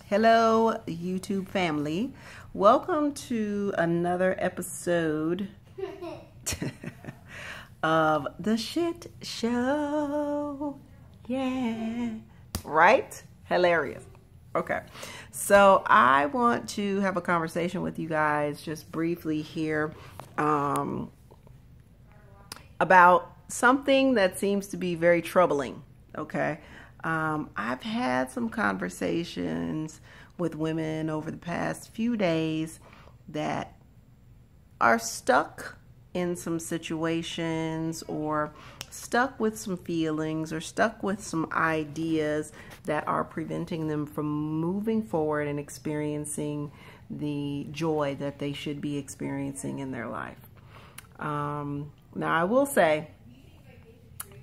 Hello, YouTube family. Welcome to another episode of The Shit Show. Yeah. Right? Hilarious. Okay. So I want to have a conversation with you guys just briefly here about something that seems to be very troubling. Okay. I've had some conversations with women over the past few days that are stuck in some situations or stuck with some feelings or stuck with some ideas that are preventing them from moving forward and experiencing the joy that they should be experiencing in their life. Now, I will say,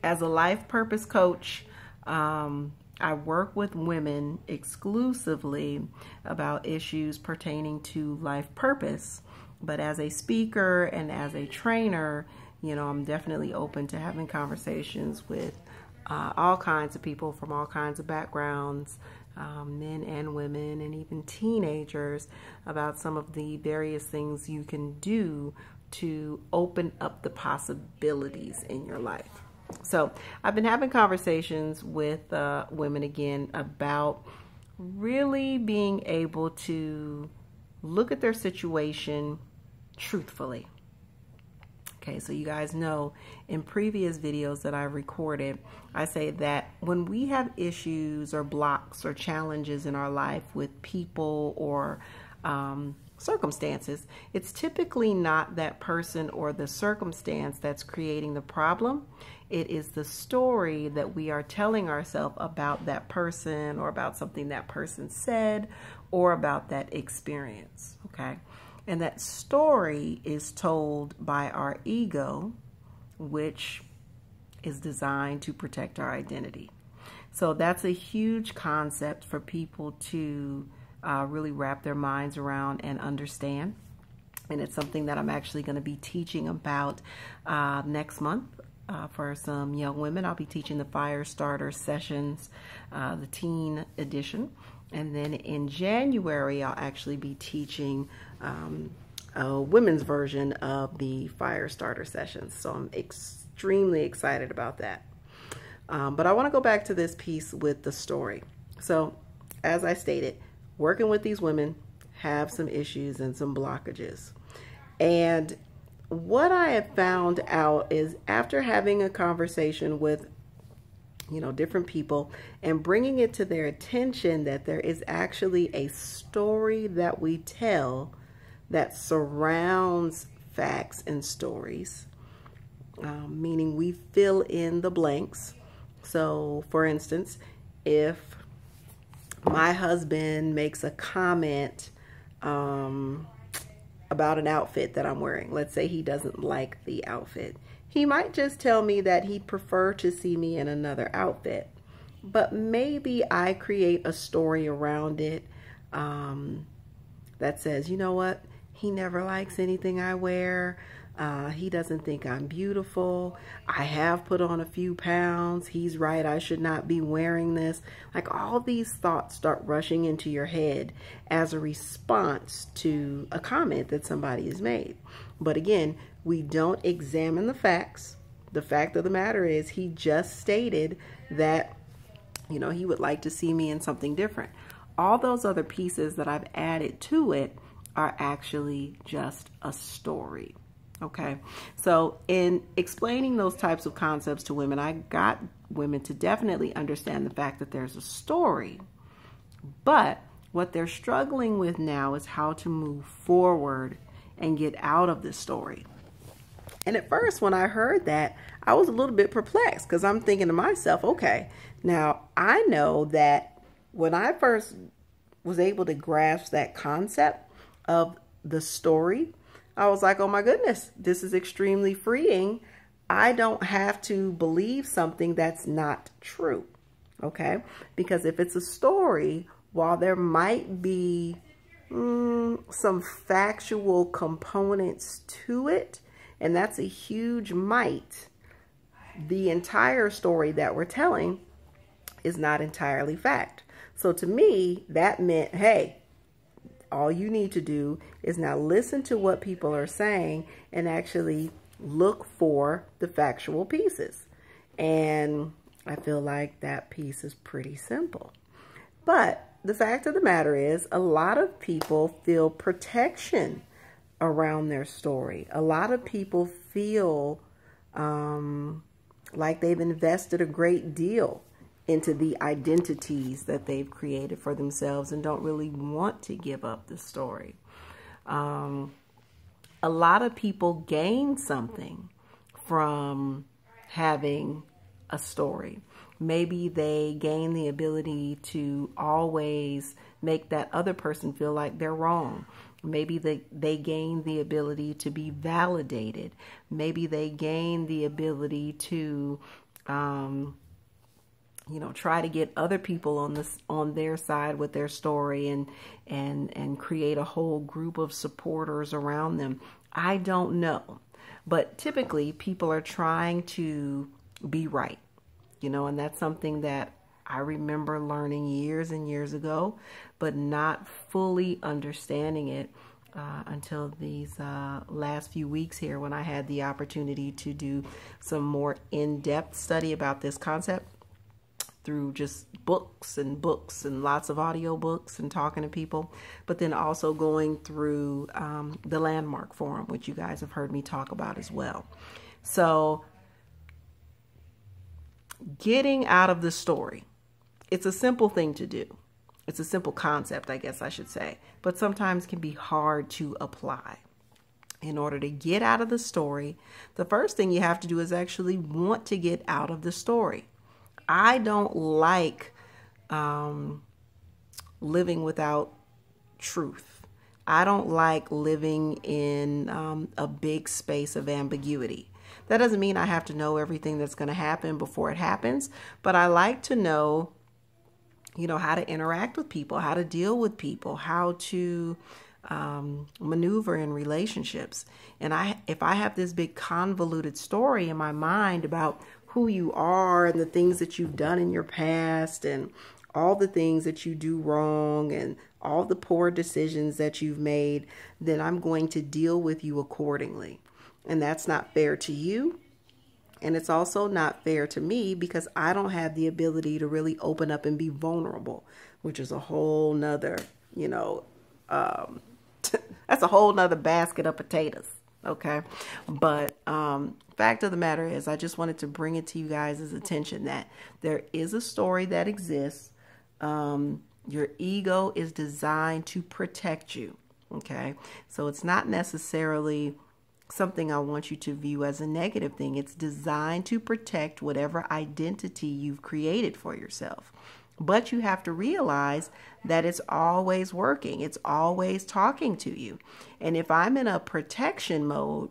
as a life purpose coach, I work with women exclusively about issues pertaining to life purpose. But as a speaker and as a trainer, you know, I'm definitely open to having conversations with all kinds of people from all kinds of backgrounds, men and women, and even teenagers, about some of the various things you can do to open up the possibilities in your life. So I've been having conversations with women again about really being able to look at their situation truthfully. Okay, so you guys know in previous videos that I've recorded, I say that when we have issues or blocks or challenges in our life with people or circumstances, it's typically not that person or the circumstance that's creating the problem. It is the story that we are telling ourselves about that person or about something that person said or about that experience, okay? And that story is told by our ego, which is designed to protect our identity. So that's a huge concept for people to really wrap their minds around and understand. And it's something that I'm actually going to be teaching about next month for some young women. I'll be teaching the Fire Starter Sessions, the teen edition. And then in January, I'll actually be teaching a women's version of the Fire Starter Sessions. So I'm extremely excited about that. But I want to go back to this piece with the story. So as I stated, working with these women have some issues and some blockages. And what I have found out is after having a conversation with, you know, different people and bringing it to their attention that there is actually a story that we tell that surrounds facts and stories, meaning we fill in the blanks. So for instance, if my husband makes a comment about an outfit that I'm wearing, let's say he doesn't like the outfit, he might just tell me that he'd prefer to see me in another outfit. But maybe I create a story around it that says, you know what, he never likes anything I wear. He doesn't think I'm beautiful. I have put on a few pounds. He's right. I should not be wearing this. Like, all these thoughts start rushing into your head as a response to a comment that somebody has made. But again, we don't examine the facts. The fact of the matter is he just stated that, you know, he would like to see me in something different. All those other pieces that I've added to it are actually just a story. Okay, so in explaining those types of concepts to women, I got women to definitely understand the fact that there's a story. But what they're struggling with now is how to move forward and get out of this story. And at first, when I heard that, I was a little bit perplexed because I'm thinking to myself, okay, now I know that when I first was able to grasp that concept of the story, I was like, oh my goodness, this is extremely freeing. I don't have to believe something that's not true, okay? Because if it's a story, while there might be some factual components to it, and that's a huge might, the entire story that we're telling is not entirely fact. So to me, that meant, hey, all you need to do is now listen to what people are saying and actually look for the factual pieces. And I feel like that piece is pretty simple. But the fact of the matter is, a lot of people feel protection around their story. A lot of people feel like they've invested a great deal into the identities that they've created for themselves and don't really want to give up the story. A lot of people gain something from having a story. Maybe they gain the ability to always make that other person feel like they're wrong. Maybe they gain the ability to be validated. Maybe they gain the ability to try to get other people on their side with their story and create a whole group of supporters around them. I don't know. But typically people are trying to be right, and that's something that I remember learning years and years ago, but not fully understanding it until these last few weeks here when I had the opportunity to do some more in-depth study about this concept through just books and lots of audio books and talking to people, but then also going through the Landmark Forum, which you guys have heard me talk about as well. So getting out of the story, it's a simple thing to do. It's a simple concept, I guess I should say, but sometimes can be hard to apply. In order to get out of the story, the first thing you have to do is actually want to get out of the story. I don't like living without truth. I don't like living in a big space of ambiguity. That doesn't mean I have to know everything that's going to happen before it happens, but I like to know, how to interact with people, how to deal with people, how to maneuver in relationships. And if I have this big convoluted story in my mind about who you are and the things that you've done in your past and all the things that you do wrong and all the poor decisions that you've made, then I'm going to deal with you accordingly. And that's not fair to you. And it's also not fair to me because I don't have the ability to really open up and be vulnerable, which is a whole nother, that's a whole nother basket of potatoes. Okay. But fact of the matter is, I just wanted to bring it to you guys' attention that there is a story that exists. Your ego is designed to protect you. Okay. So it's not necessarily something I want you to view as a negative thing. It's designed to protect whatever identity you've created for yourself. But you have to realize that it's always working. It's always talking to you. And if I'm in a protection mode,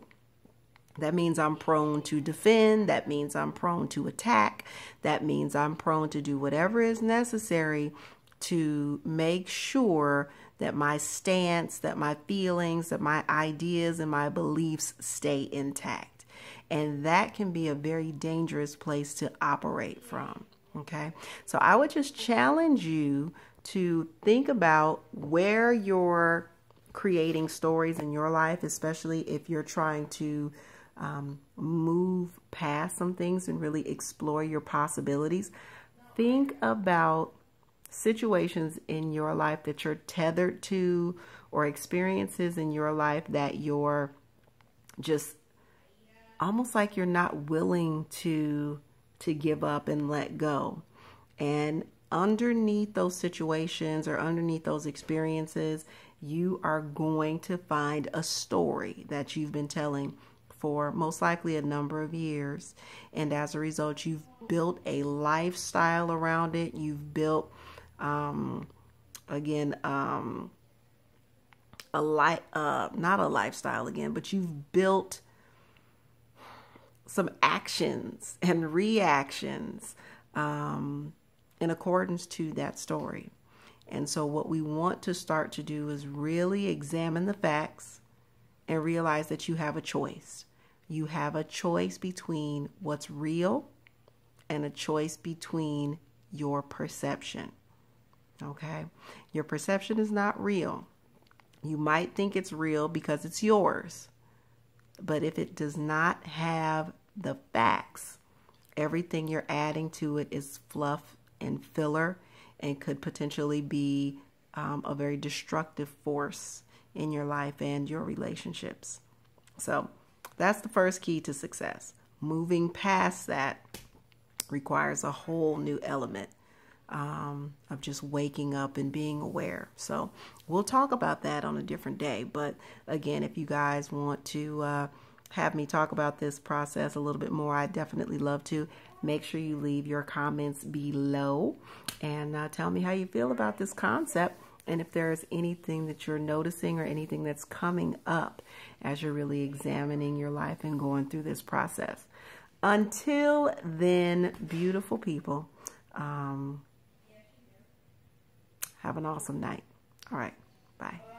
that means I'm prone to defend. That means I'm prone to attack. That means I'm prone to do whatever is necessary to make sure that my stance, that my feelings, that my ideas and my beliefs stay intact. And that can be a very dangerous place to operate from. Okay, so I would just challenge you to think about where you're creating stories in your life, especially if you're trying to move past some things and really explore your possibilities. Think about situations in your life that you're tethered to, or experiences in your life that you're just almost like you're not willing to give up and let go. And underneath those situations or underneath those experiences, you are going to find a story that you've been telling for most likely a number of years. And as a result, you've built a lifestyle around it. You've built, not a lifestyle again, but you've built some actions and reactions in accordance to that story. And so what we want to start to do is really examine the facts and realize that you have a choice. You have a choice between what's real and a choice between your perception. Okay? Your perception is not real. You might think it's real because it's yours. But if it does not have the facts, everything you're adding to it is fluff and filler and could potentially be a very destructive force in your life and your relationships. So that's the first key to success. Moving past that requires a whole new element of just waking up and being aware. So we'll talk about that on a different day. But again, if you guys want to have me talk about this process a little bit more, I'd definitely love to. Make sure you leave your comments below and tell me how you feel about this concept. And if there's anything that you're noticing or anything that's coming up as you're really examining your life and going through this process. Until then, beautiful people, have an awesome night. All right. Bye.